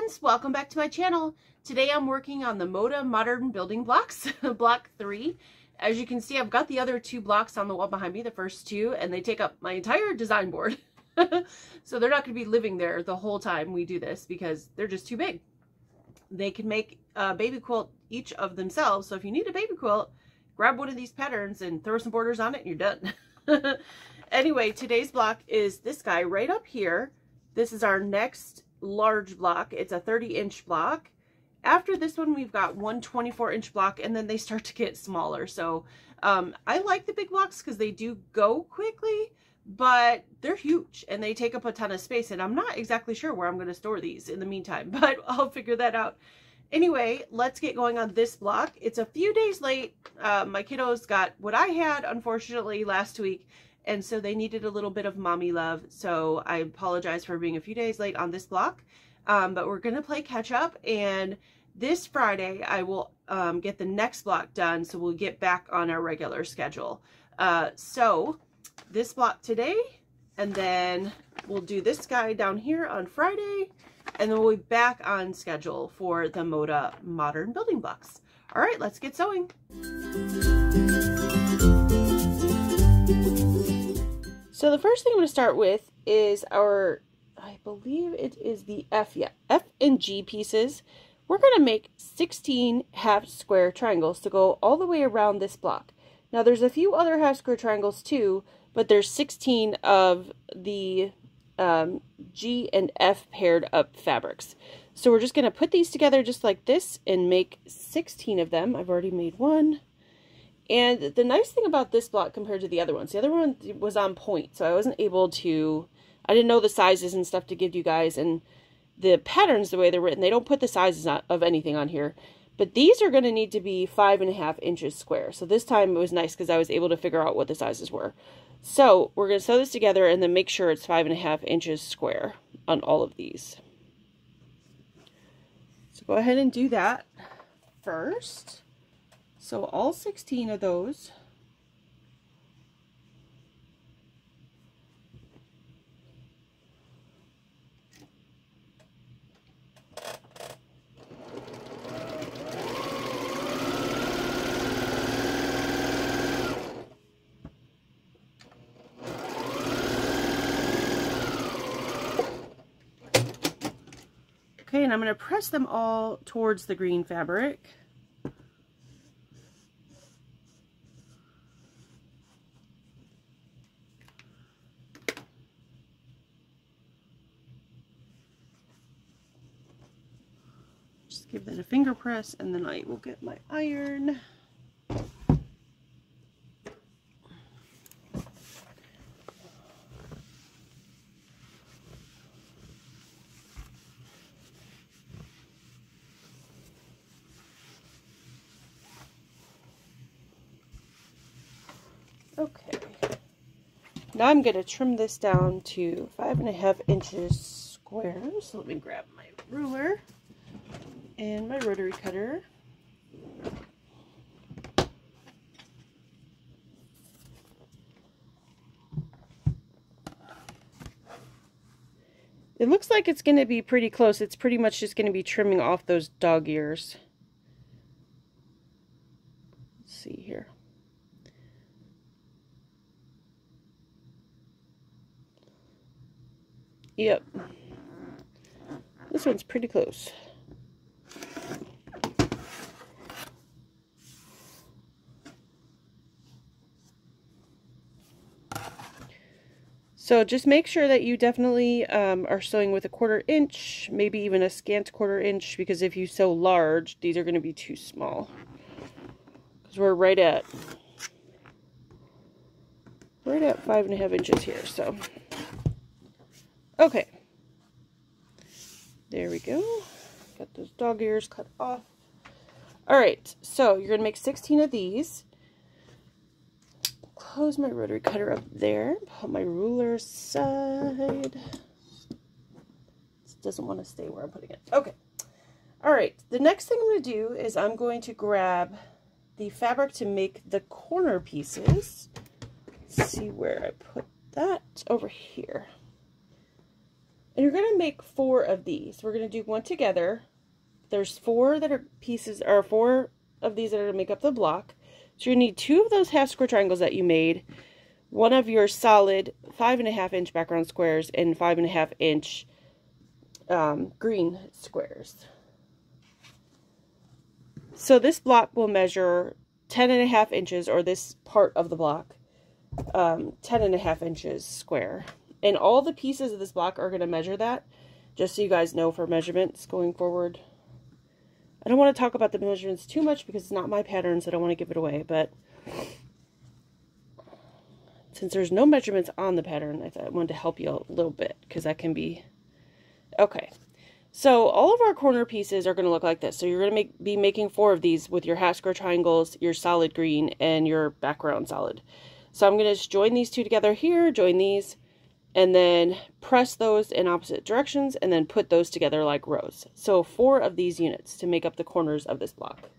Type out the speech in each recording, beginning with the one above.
friends, welcome back to my channel. Today I'm working on the MODA Modern Building Blocks, block 3. As you can see, I've got the other 2 blocks on the wall behind me, the first 2, and they take up my entire design board. So they're not going to be living there the whole time we do this because they're just too big. They can make a baby quilt each of themselves, so if you need a baby quilt, grab one of these patterns and throw some borders on it and you're done. Anyway, today's block is this guy right up here. This is our next large block. It's a 30-inch block. After this one, we've got one 24-inch block, and then they start to get smaller. So I like the big blocks because they do go quickly, but they're huge and they take up a ton of space, and I'm not exactly sure where I'm going to store these in the meantime, but I'll figure that out. Anyway, let's get going on this block. It's a few days late. My kiddos got what I had, unfortunately, last week, and so they needed a little bit of mommy love. So I apologize for being a few days late on this block, but we're going to play catch up, and this Friday I will get the next block done, so we'll get back on our regular schedule. So this block today, and then we'll do this guy down here on Friday, and then we'll be back on schedule for the MODA Modern Building Blocks. All right, let's get sewing. So the first thing I'm going to start with is our, I believe it is the F and G pieces. We're going to make 16 half square triangles to go all the way around this block. Now there's a few other half square triangles too, but there's 16 of the G and F paired up fabrics. So we're just going to put these together just like this and make 16 of them. I've already made one. And the nice thing about this block compared to the other ones, the other one was on point, so I wasn't able to, I didn't know the sizes and stuff to give you guys, and the patterns, the way they're written, they don't put the sizes of anything on here. But these are going to need to be 5.5 inches square. So this time it was nice because I was able to figure out what the sizes were. So we're going to sew this together and then make sure it's 5.5 inches square on all of these. So go ahead and do that first. So all 16 of those. Okay, and I'm going to press them all towards the green fabric. Just give that a finger press, and then I will get my iron. Okay, now I'm going to trim this down to 5.5 inches square. So let me grab my ruler and my rotary cutter. It looks like it's going to be pretty close. It's pretty much just going to be trimming off those dog ears. Let's see here. Yep, this one's pretty close. So just make sure that you definitely are sewing with a 1/4 inch, maybe even a scant 1/4 inch, because if you sew large, these are going to be too small. Because we're right at 5.5 inches here, so. Okay, there we go. Got those dog ears cut off. All right, so you're gonna make 16 of these. Close my rotary cutter up there. Put my ruler aside. This doesn't want to stay where I'm putting it. Okay. All right, the next thing I'm gonna do is I'm going to grab the fabric to make the corner pieces. Let's see where I put that. Over here. And you're going to make 4 of these. We're going to do one together. There's 4 that are pieces, or 4 of these that are going to make up the block. So you need 2 of those half square triangles that you made, 1 of your solid 5.5 inch background squares, and 5.5 inch green squares. So this block will measure 10.5 inches, or this part of the block, 10.5 inches square. And all the pieces of this block are going to measure that, just so you guys know for measurements going forward. I don't want to talk about the measurements too much because it's not my pattern, so I don't want to give it away, but since there's no measurements on the pattern, I thought I wanted to help you a little bit, because that can be... Okay, so all of our corner pieces are going to look like this. So you're going to be making 4 of these with your half square triangles, your solid green, and your background solid. So I'm going to just join these 2 together here, join these, and then press those in opposite directions, and then put those together like rows. So 4 of these units to make up the corners of this block.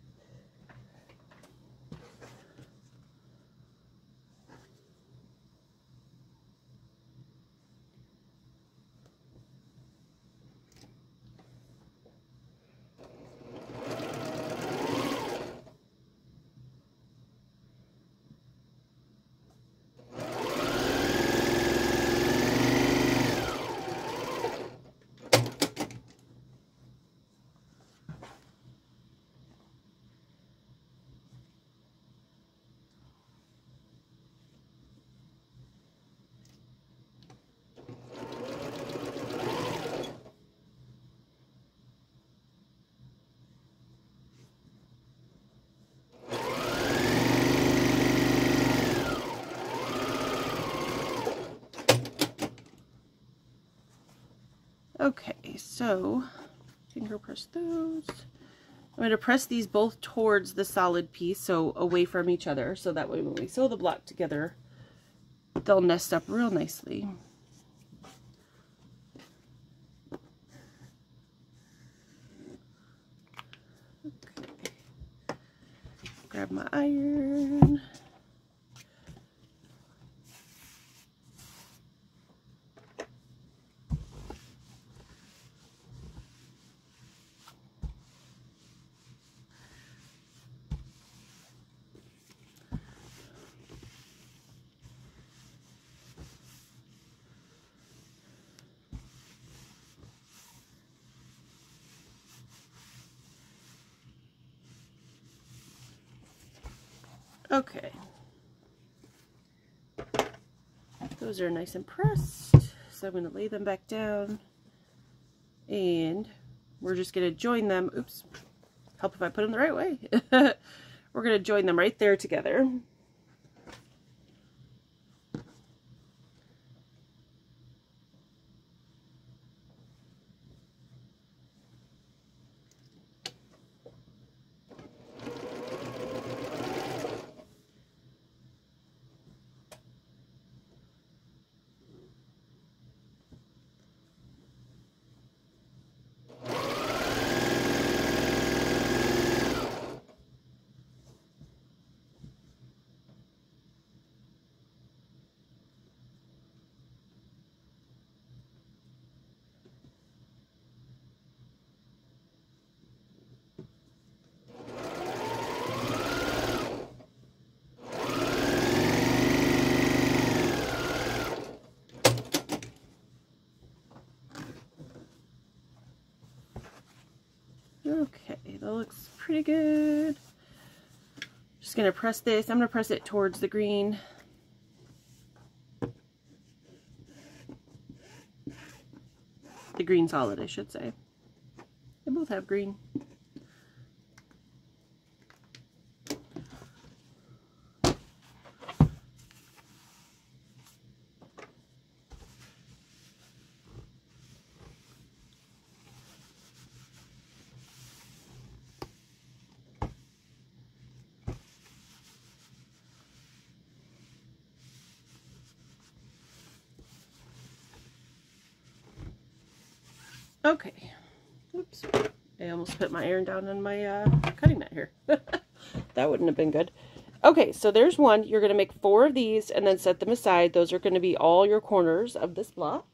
Okay, so finger press those. I'm going to press these both towards the solid piece, so away from each other, so that way when we sew the block together, they'll nest up real nicely. Okay. Grab my iron. Okay, those are nice and pressed, so I'm going to lay them back down, and we're just going to join them. Oops, help if I put them the right way. We're going to join them right there together. Okay, that looks pretty good. Just going to press this. I'm going to press it towards the green. The green solid, I should say. They both have green. Okay, oops, I almost put my iron down on my cutting mat here. That wouldn't have been good. Okay, so there's one. You're going to make 4 of these and then set them aside. Those are going to be all your corners of this block.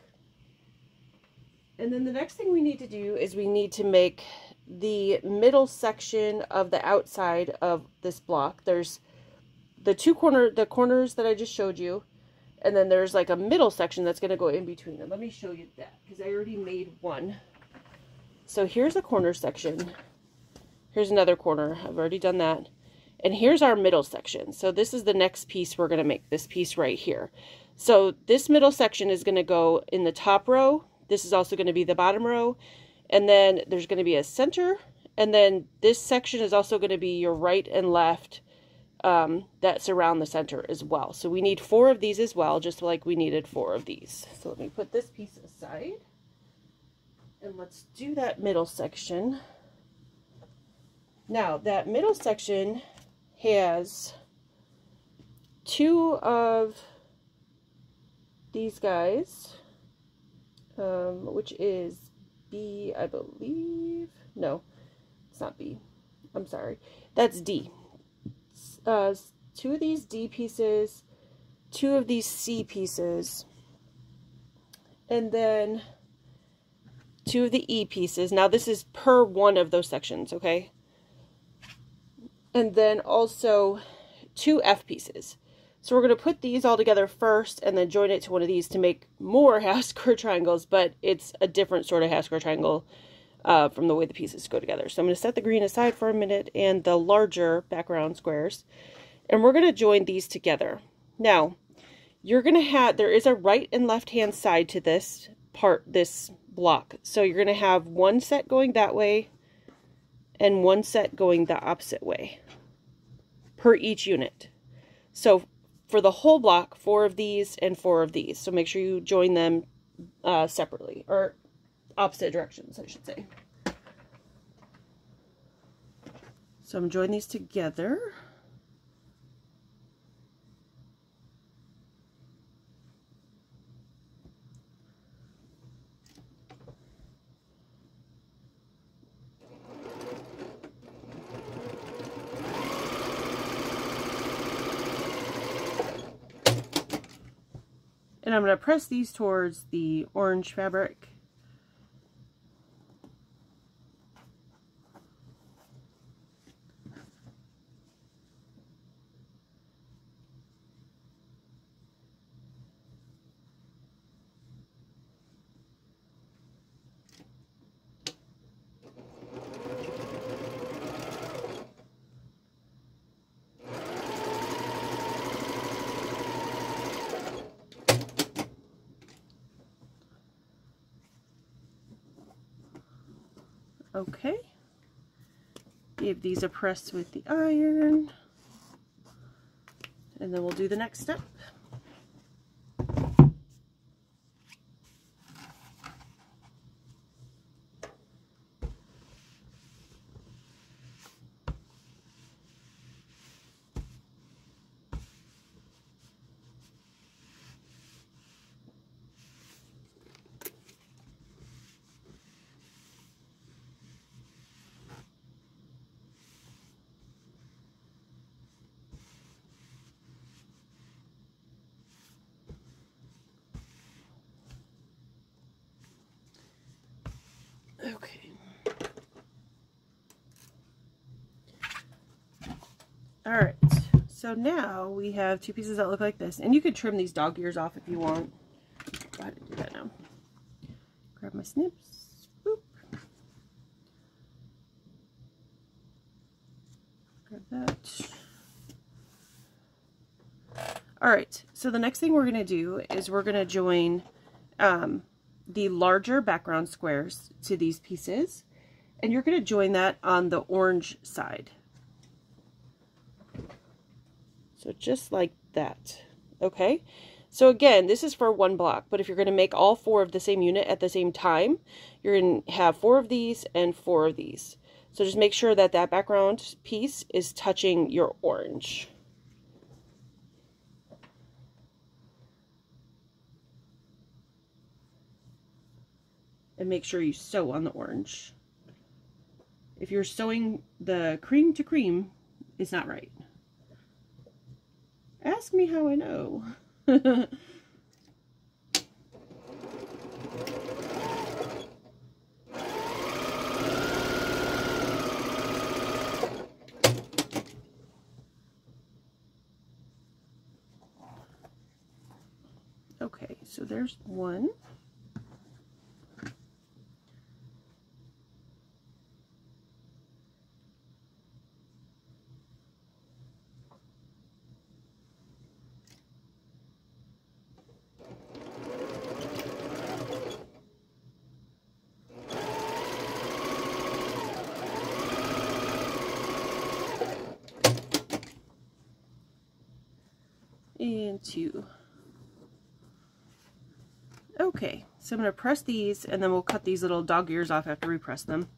And then the next thing we need to do is we need to make the middle section of the outside of this block. There's the corners that I just showed you, and then there's like a middle section that's going to go in between. And let me show you that, because I already made one. So here's a corner section. Here's another corner. I've already done that. And here's our middle section. So this is the next piece we're going to make, this piece right here. So this middle section is going to go in the top row. This is also going to be the bottom row. And then there's going to be a center. And then this section is also going to be your right and left that surround the center as well. So we need 4 of these as well, just like we needed 4 of these. So let me put this piece aside. And let's do that middle section. Now, that middle section has 2 of these guys, which is B, I believe. No, it's not B. I'm sorry. That's D. 2 of these D pieces, 2 of these C pieces, and then 2 of the E pieces. Now, this is per one of those sections, okay? And then also 2 F pieces. So we're going to put these all together first and then join it to one of these to make more half square triangles, but it's a different sort of half square triangle from the way the pieces go together. So I'm going to set the green aside for a minute and the larger background squares, and we're going to join these together. Now, you're going to have, there is a right and left hand side to this part, this block. So you're going to have one set going that way and one set going the opposite way per each unit. So for the whole block, 4 of these and 4 of these. So make sure you join them separately, or opposite directions, I should say. So I'm joining these together. And I'm going to press these towards the orange fabric. Okay, give these a press with the iron, and then we'll do the next step. Okay. All right. So now we have 2 pieces that look like this, and you could trim these dog ears off if you want. Go ahead and do that now. Grab my snips. Boop. Grab that. All right. So the next thing we're going to do is we're going to join the larger background squares to these pieces, and you're going to join that on the orange side. So just like that. Okay, so again, this is for one block, but if you're going to make all 4 of the same unit at the same time, you're going to have 4 of these and 4 of these. So just make sure that that background piece is touching your orange. And make sure you sew on the orange. If you're sewing the cream to cream, it's not right. Ask me how I know. so there's one. And two. Okay, so I'm going to press these, and then we'll cut these little dog ears off after we press them.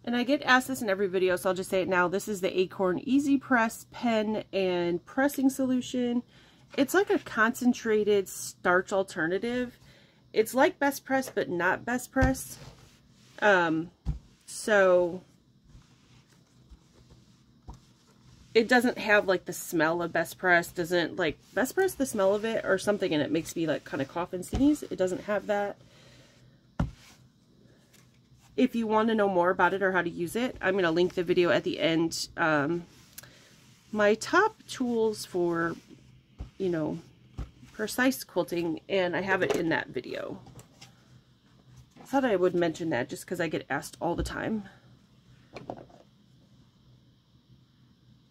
And I get asked this in every video, so I'll just say it now. This is the Acorn Easy Press pen and pressing solution. It's like a concentrated starch alternative. It's like Best Press, but not Best Press. So it doesn't have like the smell of Best Press. Doesn't like Best Press, the smell of it or something, and it makes me like kind of cough and sneeze. It doesn't have that. If you want to know more about it or how to use it, I'm going to link the video at the end. My top tools for, you know, precise quilting, and I have it in that video. I thought I would mention that just because I get asked all the time.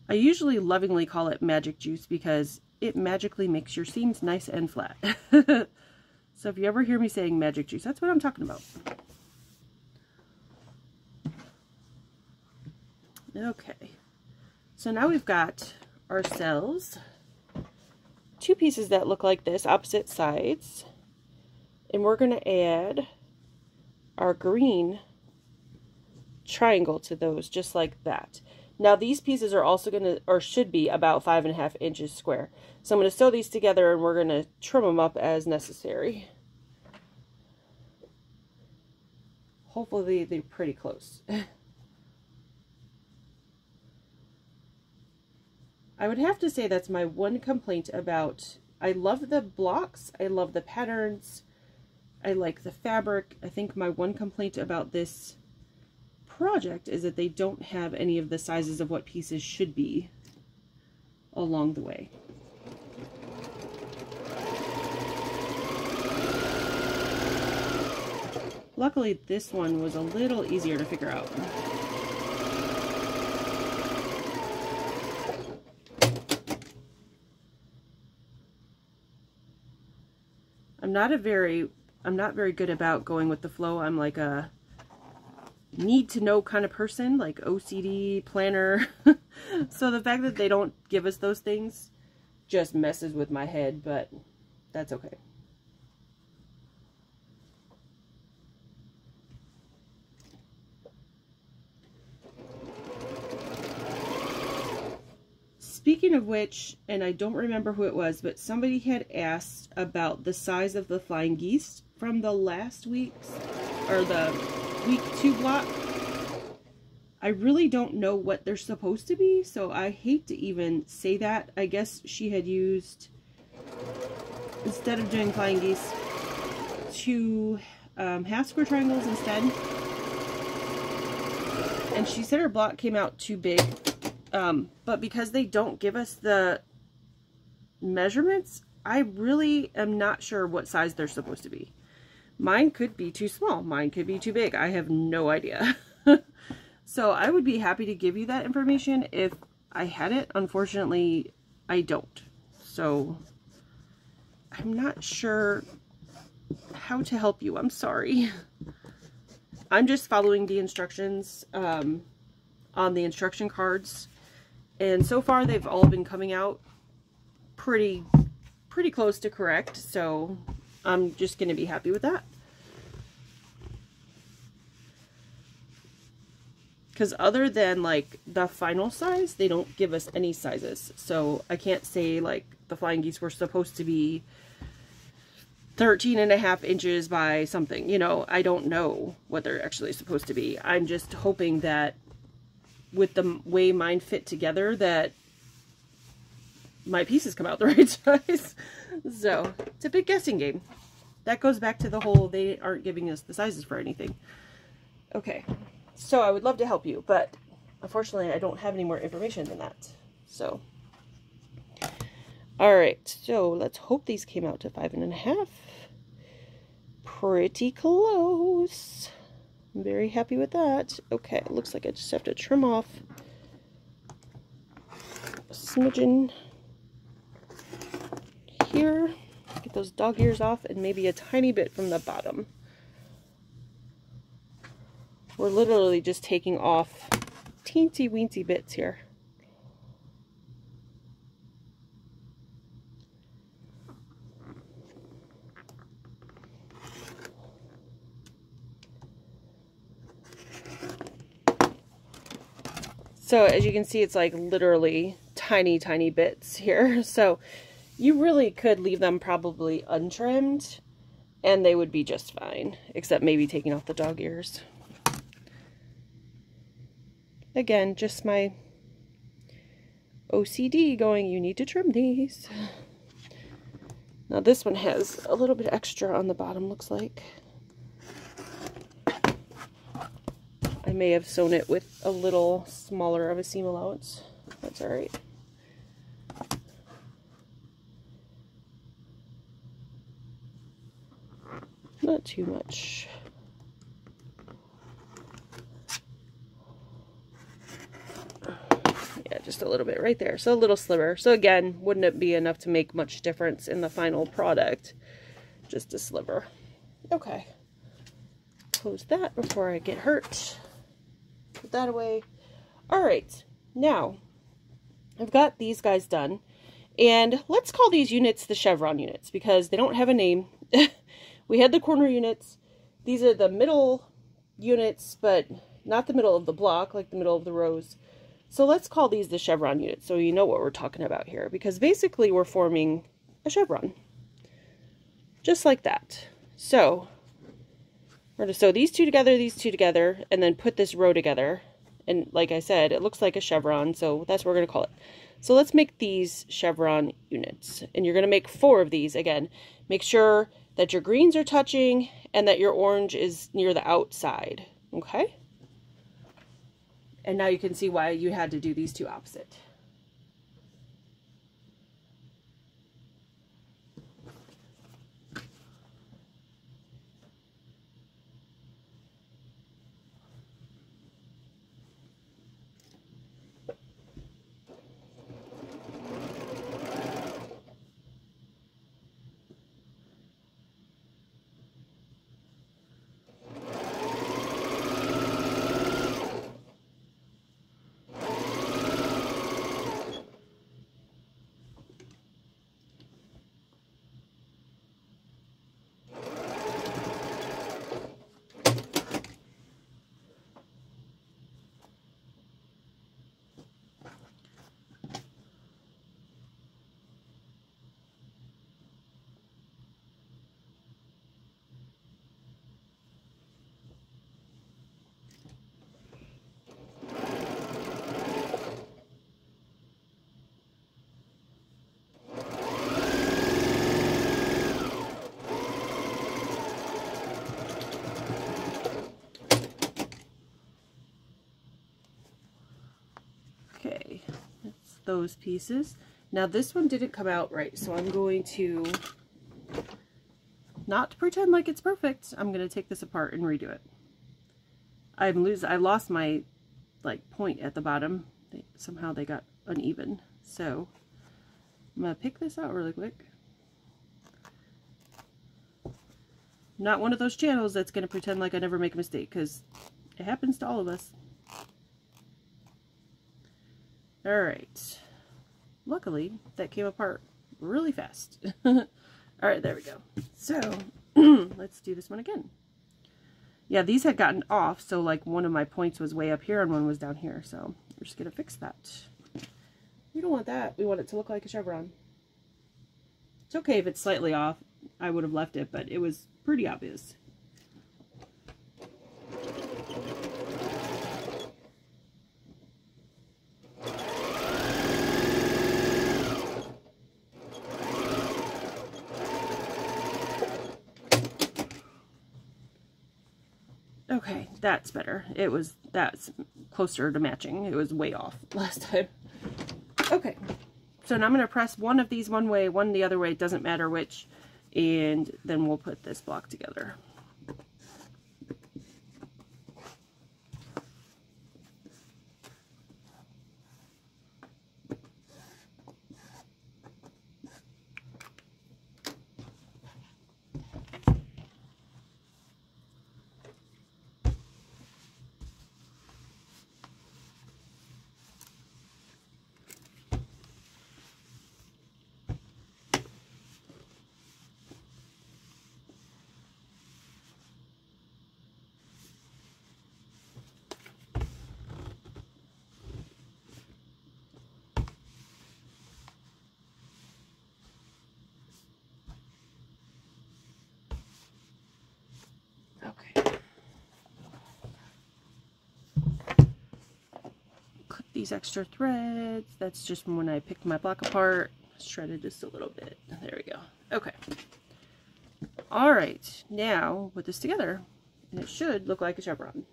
I usually lovingly call it magic juice because it magically makes your seams nice and flat. So if you ever hear me saying magic juice, that's what I'm talking about. Okay, so now we've got ourselves two pieces that look like this, opposite sides, and we're going to add our green triangle to those, just like that. Now these pieces are also going to, or should be, about 5.5 inches square. So I'm going to sew these together and we're going to trim them up as necessary. Hopefully they're pretty close. I would have to say that's my one complaint about, I love the blocks, I love the patterns, I like the fabric. I think my one complaint about this project is that they don't have any of the sizes of what pieces should be along the way. Luckily this one was a little easier to figure out. I'm not very good about going with the flow. I'm like a need to know kind of person, like OCD, planner. So the fact that they don't give us those things just messes with my head, but that's okay. Speaking of which, and I don't remember who it was, but somebody had asked about the size of the flying geese from the last week's, or the week 2 block. I really don't know what they're supposed to be, so I hate to even say that. I guess she had used, instead of doing flying geese, 2 half square triangles instead. And she said her block came out too big. But because they don't give us the measurements, I really am not sure what size they're supposed to be. Mine could be too small. Mine could be too big. I have no idea. So I would be happy to give you that information if I had it. Unfortunately, I don't. So I'm not sure how to help you. I'm sorry. I'm just following the instructions on the instruction cards. And so far they've all been coming out pretty close to correct, so I'm just going to be happy with that. Because other than like the final size, they don't give us any sizes. So I can't say like the flying geese were supposed to be 13.5 inches by something. You know, I don't know what they're actually supposed to be. I'm just hoping that with the way mine fit together that my pieces come out the right size. So it's a big guessing game. That goes back to the whole, they aren't giving us the sizes for anything. Okay, so I would love to help you, but unfortunately I don't have any more information than that. So, all right, so let's hope these came out to 5.5. Pretty close. I'm very happy with that. Okay, it looks like I just have to trim off a smidgen here. Get those dog ears off and maybe a tiny bit from the bottom. We're literally just taking off teensy weensy bits here. So as you can see, it's like literally tiny, tiny bits here. So you really could leave them probably untrimmed and they would be just fine, except maybe taking off the dog ears. Again, just my OCD going, you need to trim these. Now this one has a little bit extra on the bottom, looks like. I may have sewn it with a little smaller of a seam allowance. That's all right. Not too much. Yeah, just a little bit right there. So a little sliver. So again, wouldn't it be enough to make much difference in the final product? Just a sliver. Okay. Close that before I get hurt. Put that away. All right. Now, I've got these guys done. And let's call these units the Chevron units because they don't have a name. We had the corner units. These are the middle units, but not the middle of the block, like the middle of the rows. So let's call these the Chevron units so you know what we're talking about here. Because basically we're forming a chevron. Just like that. So we're going to sew these two together, and then put this row together. And like I said, it looks like a chevron, so that's what we're going to call it. So let's make these chevron units. And you're going to make 4 of these. Again, make sure that your greens are touching and that your orange is near the outside. Okay? And now you can see why you had to do these two opposite. Okay, that's those pieces. Now this one didn't come out right, so I'm going to, not pretend like it's perfect, I'm going to take this apart and redo it. I lost my point at the bottom. Somehow they got uneven. So I'm going to pick this out really quick. I'm not one of those channels that's going to pretend like I never make a mistake, because it happens to all of us. Alright, luckily that came apart really fast. Alright, there we go. So, let's do this one again. Yeah, these had gotten off, so like one of my points was way up here and one was down here, so we're just going to fix that. We don't want that. We want it to look like a chevron. It's okay if it's slightly off. I would have left it, but it was pretty obvious. Okay, that's better. That's closer to matching. It was way off last time. Okay, so now I'm going to press one of these one way, one the other way, it doesn't matter which, and then we'll put this block together. Okay. Clip these extra threads. That's just from when I picked my block apart. Shredded just a little bit. There we go. Okay. All right. Now put this together, and it should look like a chevron.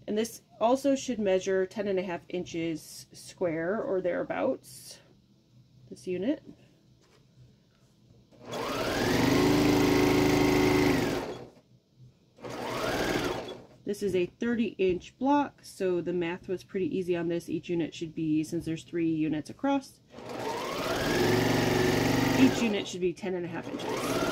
And this also should measure 10.5 inches square or thereabouts, this unit. This is a 30-inch block, so the math was pretty easy on this. Each unit should be, since there's 3 units across, each unit should be 10.5 inches.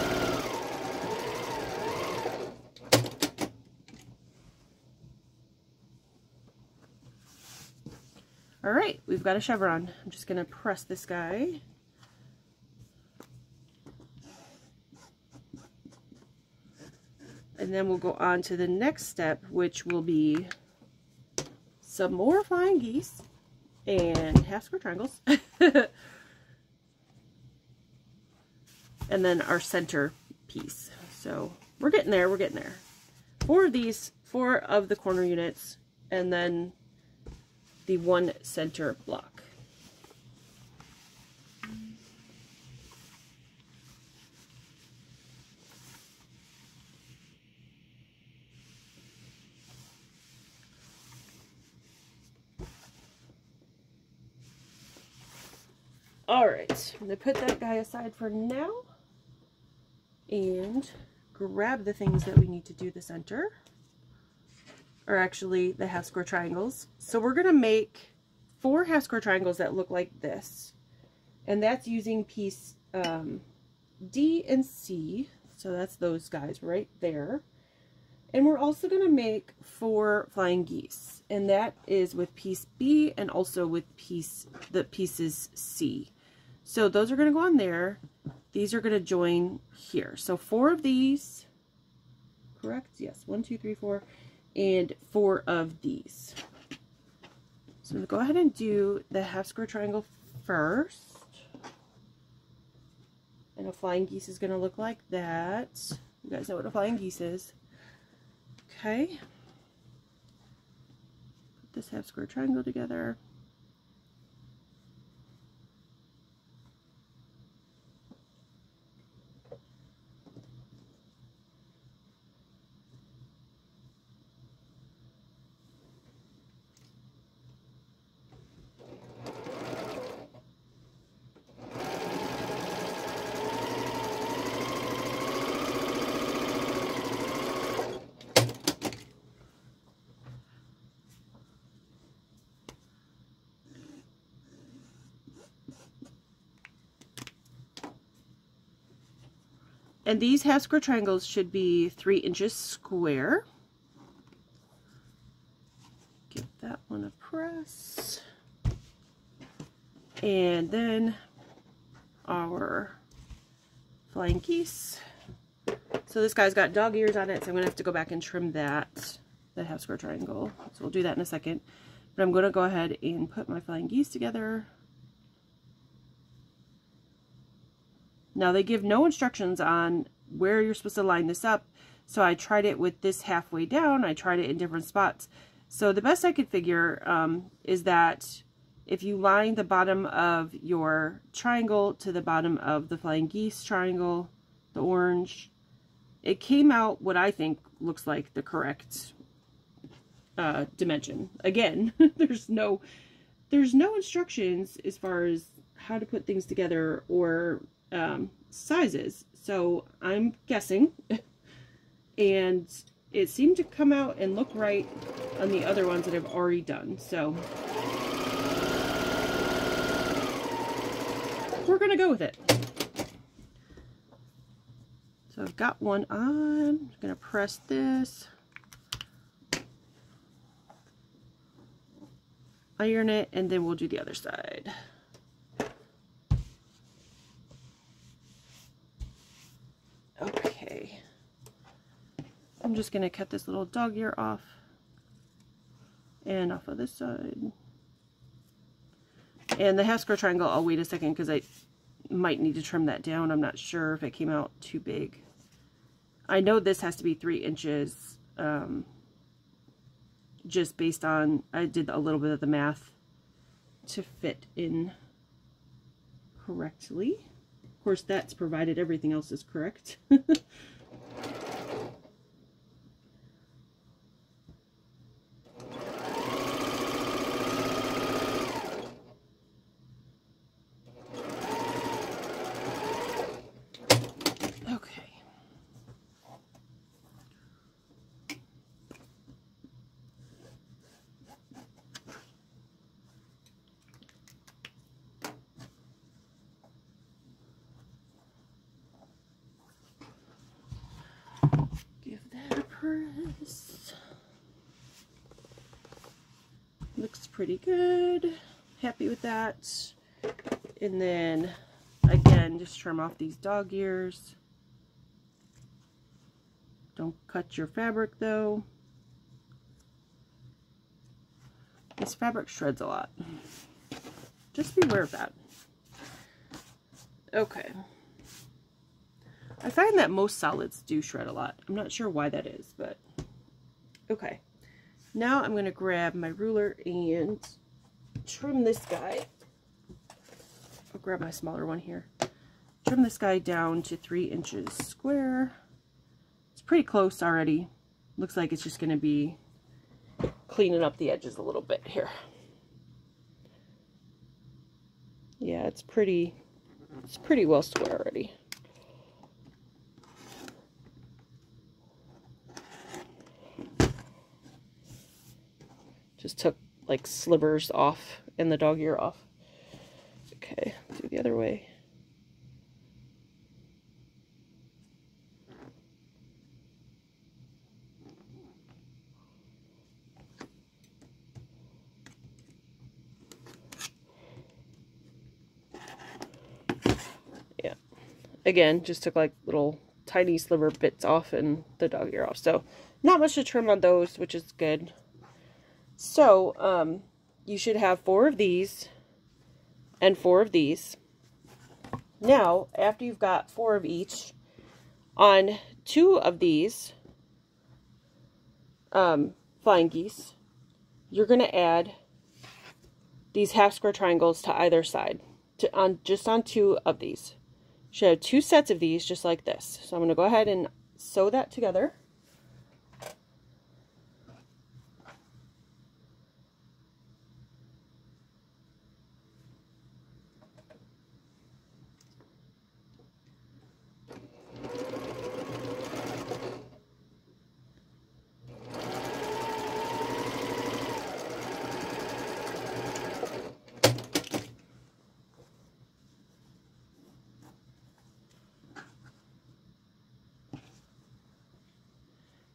All right, we've got a chevron. I'm just going to press this guy. And then we'll go on to the next step, which will be some more flying geese and half square triangles. And then our center piece. So we're getting there, we're getting there. 4 of these, 4 of the corner units, and then the 1 center block. All right, I'm gonna put that guy aside for now and grab the things that we need to do the center. Or actually the half square triangles. So we're going to make 4 half square triangles that look like this. And that's using piece D and C. So that's those guys right there. And we're also going to make 4 flying geese. And that is with piece B and also with the pieces C. So those are going to go on there. These are going to join here. So 4 of these. Correct? Yes. 1, 2, 3, 4. And 4 of these. So I'm going to go ahead and do the half square triangle first. And a flying geese is going to look like that. You guys know what a flying geese is. Okay. Put this half square triangle together. And these half square triangles should be 3 inches square. Give that one a press. And then our flying geese. So this guy's got dog ears on it, so I'm going to have to go back and trim that half square triangle. So we'll do that in a second. But I'm going to go ahead and put my flying geese together. Now they give no instructions on where you're supposed to line this up, so I tried it with this halfway down. I tried it in different spots. So the best I could figure is that if you line the bottom of your triangle to the bottom of the flying geese triangle, the orange, it came out what I think looks like the correct dimension. Again, there's no instructions as far as how to put things together or sizes, so I'm guessing. And it seemed to come out and look right on the other ones that I've already done, so we're gonna go with it. So I've got one on. I'm gonna press this, iron it, and then we'll do the other side. Okay. I'm just gonna cut this little dog ear off and off of this side. And the half square triangle, I'll wait a second because I might need to trim that down. I'm not sure if it came out too big. I know this has to be 3 inches, just based on, I did a little bit of the math to fit in correctly. Of course, that's provided everything else is correct. Looks pretty good. Happy with that. And then again, just trim off these dog ears. Don't cut your fabric though. This fabric shreds a lot. Just be aware of that. Okay. I find that most solids do shred a lot. I'm not sure why that is, but okay. Now I'm going to grab my ruler and trim this guy. I'll grab my smaller one here. Trim this guy down to 3 inches square. It's pretty close already. Looks like it's just going to be cleaning up the edges a little bit here. Yeah, it's pretty well square already. Just took like slivers off and the dog ear off. Okay, do the other way. Yeah, again, just took like little tiny sliver bits off and the dog ear off. So not much to trim on those, which is good. So, you should have 4 of these and 4 of these. Now, after you've got 4 of each, on 2 of these flying geese, you're going to add these half square triangles to either side, just on 2 of these. You should have 2 sets of these just like this. So I'm going to go ahead and sew that together.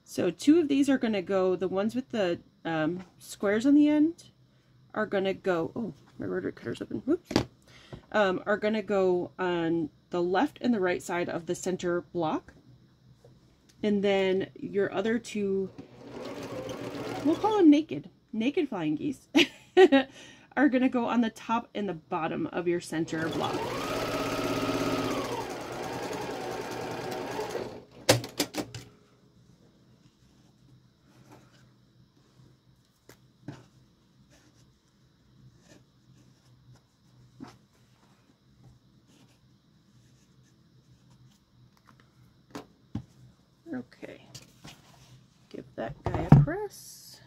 So 2 of these are going to go, the ones with the squares on the end are going to go, oh, my rotary cutter's open, whoops, are going to go on the left and the right side of the center block. And then your other 2, we'll call them naked flying geese, are going to go on the top and the bottom of your center block. Okay, give that guy a press.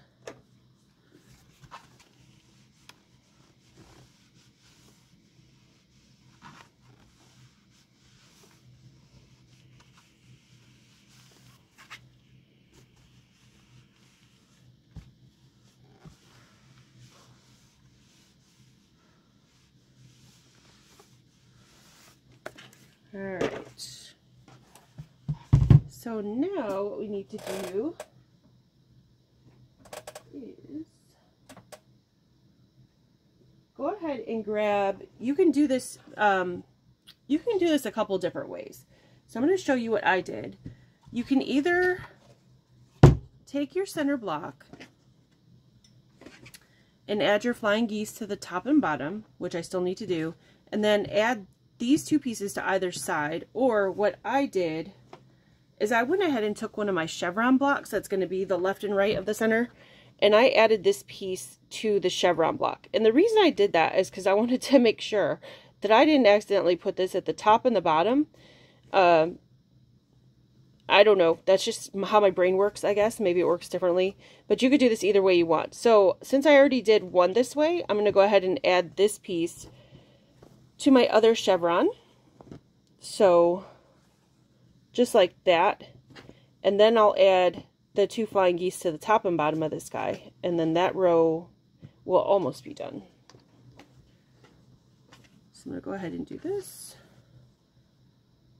All right. So now what we need to do is go ahead and grab, you can do this a couple different ways. So I'm going to show you what I did. You can either take your center block and add your flying geese to the top and bottom, which I still need to do, and then add these two pieces to either side, or what I did is I went ahead and took one of my chevron blocks that's going to be the left and right of the center, and I added this piece to the chevron block. And the reason I did that is because I wanted to make sure that I didn't accidentally put this at the top and the bottom. I don't know, that's just how my brain works, I guess. Maybe it works differently, but you could do this either way you want. So since I already did one this way, I'm going to go ahead and add this piece to my other chevron. So just like that, and then I'll add the two flying geese to the top and bottom of this guy, and then that row will almost be done. So I'm going to go ahead and do this.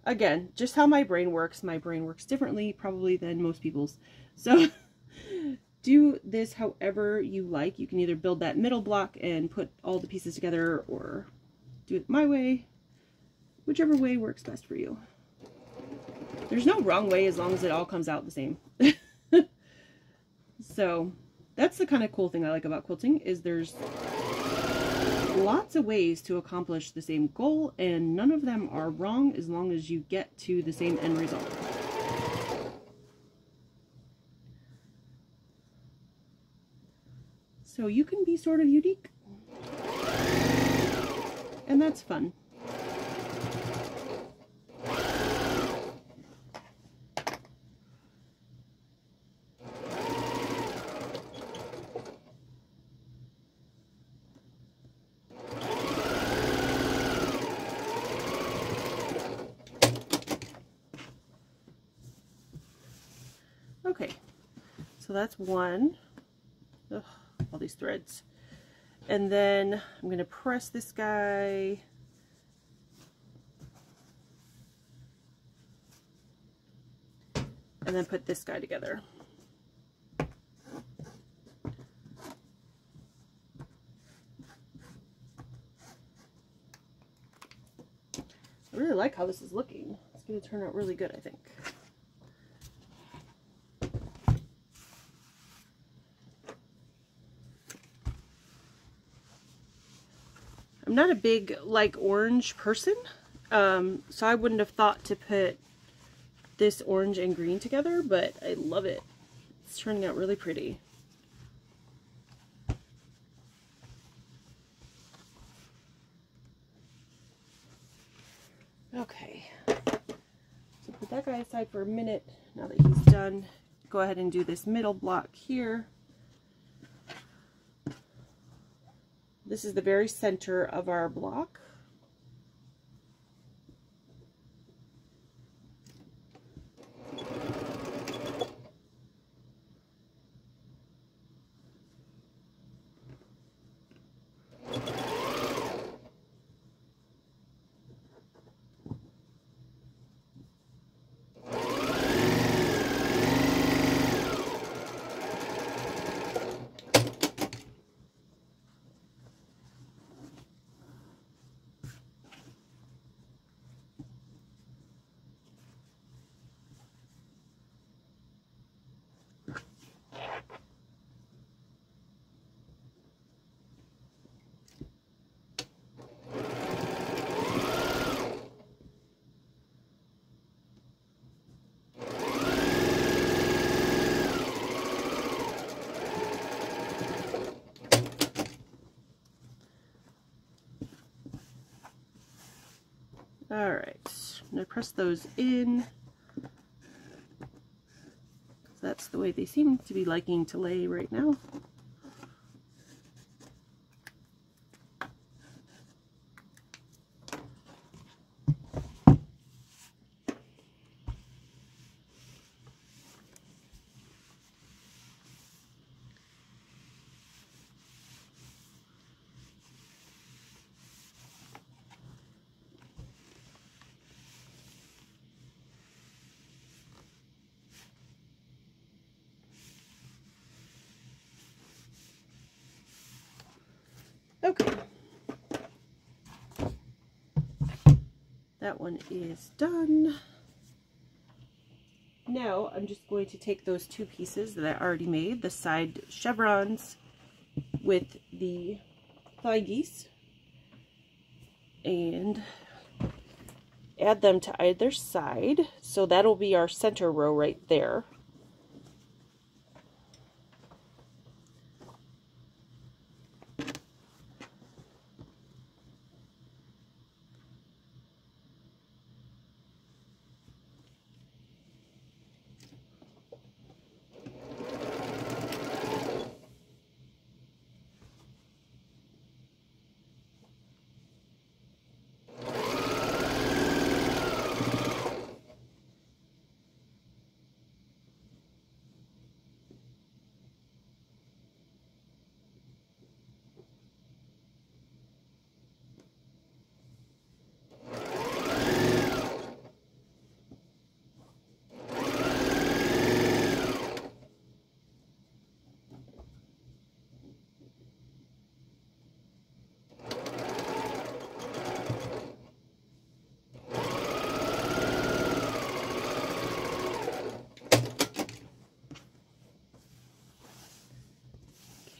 Again, just how my brain works. My brain works differently probably than most people's. So do this however you like. You can either build that middle block and put all the pieces together, or do it my way. Whichever way works best for you. There's no wrong way as long as it all comes out the same. So that's the kind of cool thing I like about quilting, is there's lots of ways to accomplish the same goal, and none of them are wrong as long as you get to the same end result. So you can be sort of unique, and that's fun. Okay, so that's one. Ugh, all these threads. And then I'm going to press this guy. And then put this guy together. I really like how this is looking. It's going to turn out really good, I think. I'm not a big, like, orange person, so I wouldn't have thought to put this orange and green together, but I love it. It's turning out really pretty. Okay, so put that guy aside for a minute. Now that he's done, go ahead and do this middle block here. This is the very center of our block. Alright, I'm going to press those in. that's the way they seem to be liking to lay right now. Okay, that one is done. Now I'm just going to take those two pieces that I already made, the side chevrons with the thigh geese, and add them to either side. So that'll be our center row right there.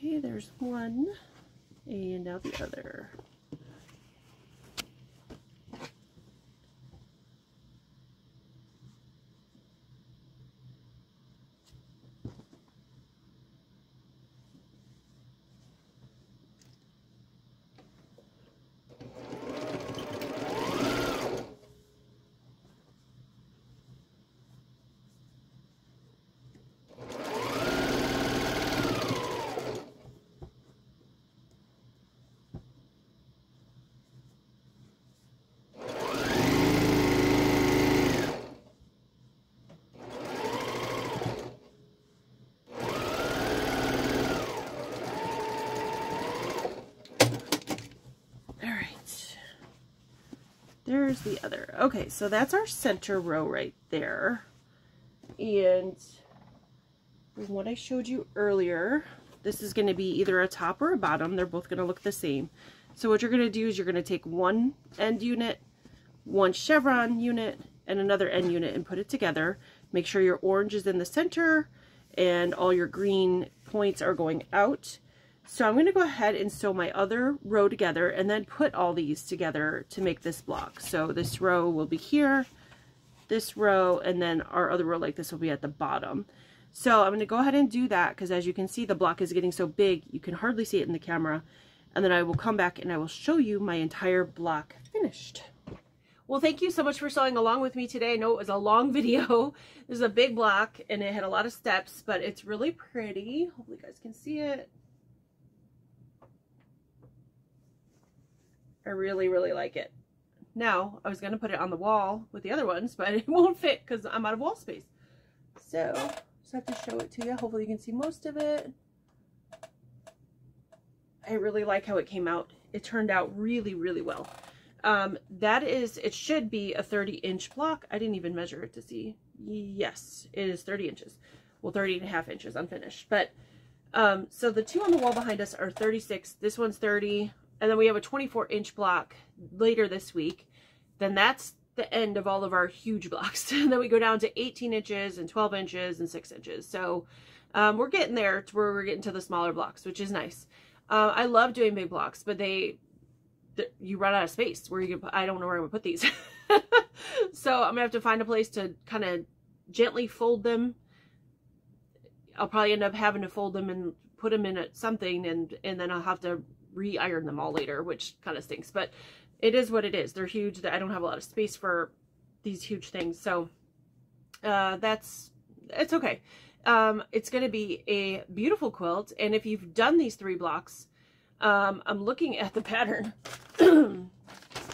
Okay, there's one, and now the other. There's the other. Okay, so that's our center row right there. And from what I showed you earlier, this is going to be either a top or a bottom. They're both going to look the same. So what you're going to do is you're going to take one end unit, one chevron unit, and another end unit and put it together. Make sure your orange is in the center and all your green points are going out. So I'm going to go ahead and sew my other row together and then put all these together to make this block. So this row will be here, this row, and then our other row like this will be at the bottom. So I'm going to go ahead and do that because as you can see the block is getting so big you can hardly see it in the camera. And then I will come back and I will show you my entire block finished. Well, thank you so much for sewing along with me today. I know it was a long video. This is a big block and it had a lot of steps, but it's really pretty. Hopefully you guys can see it. I really, really like it. Now, I was going to put it on the wall with the other ones, but it won't fit because I'm out of wall space. So, just have to show it to you. Hopefully you can see most of it. I really like how it came out. It turned out really, really well. It should be a 30-inch block. I didn't even measure it to see. Yes, it is 30 inches. Well, 30.5 inches unfinished. But, so the two on the wall behind us are 36. This one's 30. And then we have a 24-inch block later this week. Then that's the end of all of our huge blocks. And then we go down to 18 inches and 12 inches and 6 inches. So we're getting there to where we're getting to the smaller blocks, which is nice. I love doing big blocks, but you run out of space where you can, I don't know where I'm gonna put these. So I'm gonna have to find a place to kind of gently fold them. I'll probably end up having to fold them and put them in something, and then I'll have to re-iron them all later, which kind of stinks, but it is what it is. They're huge. I don't have a lot of space for these huge things, so it's okay. it's going to be a beautiful quilt. And if you've done these 3 blocks, I'm looking at the pattern.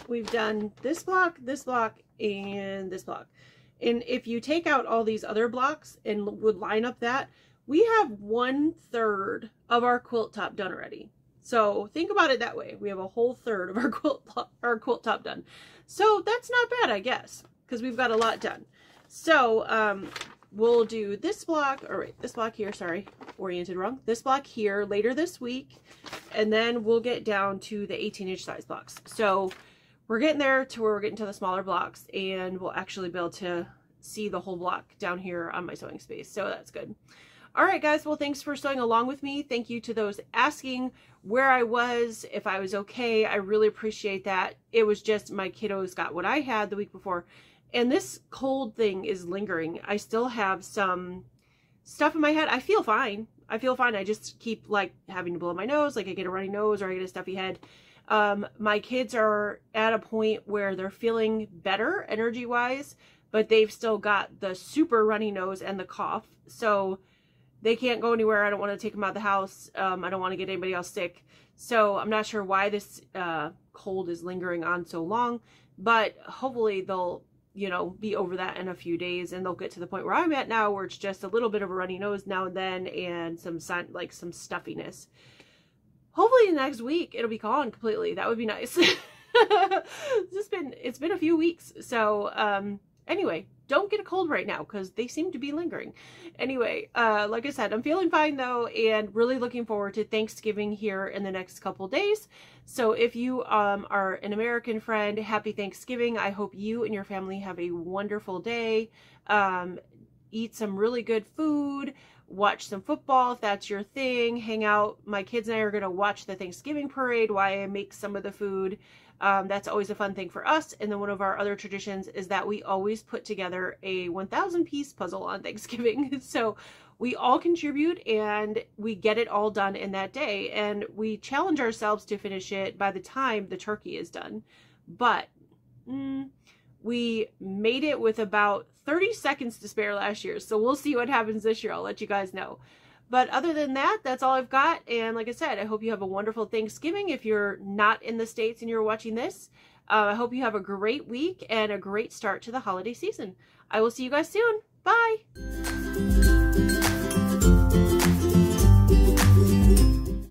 We've done this block, and this block. And if you take out all these other blocks and would line up that, we have 1/3 of our quilt top done already. So think about it that way. We have a whole third of our quilt top done. So that's not bad, I guess, because we've got a lot done. So we'll do this block, or wait, this block here, sorry, oriented wrong. This block here later this week, and then we'll get down to the 18-inch size blocks. So we're getting there to where we're getting to the smaller blocks, and we'll actually be able to see the whole block down here on my sewing space. So that's good. All right, guys. Well, thanks for sewing along with me. Thank you to those asking where I was, if I was okay. I really appreciate that. It was just my kiddos got what I had the week before, and this cold thing is lingering. I still have some stuff in my head. I feel fine. I feel fine. I just keep like having to blow my nose, like I get a runny nose or I get a stuffy head. My kids are at a point where they're feeling better energy-wise, but they've still got the super runny nose and the cough. So they can't go anywhere. I don't want to take them out of the house. I don't want to get anybody else sick. So I'm not sure why this cold is lingering on so long, but hopefully they'll, you know, be over that in a few days, and they'll get to the point where I'm at now, where it's just a little bit of a runny nose now and then, and some stuffiness. Hopefully in the next week it'll be gone completely. That would be nice. It's been a few weeks. So anyway, don't get a cold right now because they seem to be lingering. Anyway, like I said, I'm feeling fine though, and really looking forward to Thanksgiving here in the next couple days. So if you are an American friend, happy Thanksgiving. I hope you and your family have a wonderful day. Eat some really good food. Watch some football if that's your thing. Hang out. My kids and I are going to watch the Thanksgiving parade while I make some of the food. That's always a fun thing for us. And then one of our other traditions is that we always put together a 1,000-piece puzzle on Thanksgiving. So we all contribute and we get it all done in that day. And we challenge ourselves to finish it by the time the turkey is done. But we made it with about 30 seconds to spare last year. So we'll see what happens this year. I'll let you guys know. But other than that, that's all I've got. And like I said, I hope you have a wonderful Thanksgiving. If you're not in the States and you're watching this, I hope you have a great week and a great start to the holiday season. I will see you guys soon. Bye.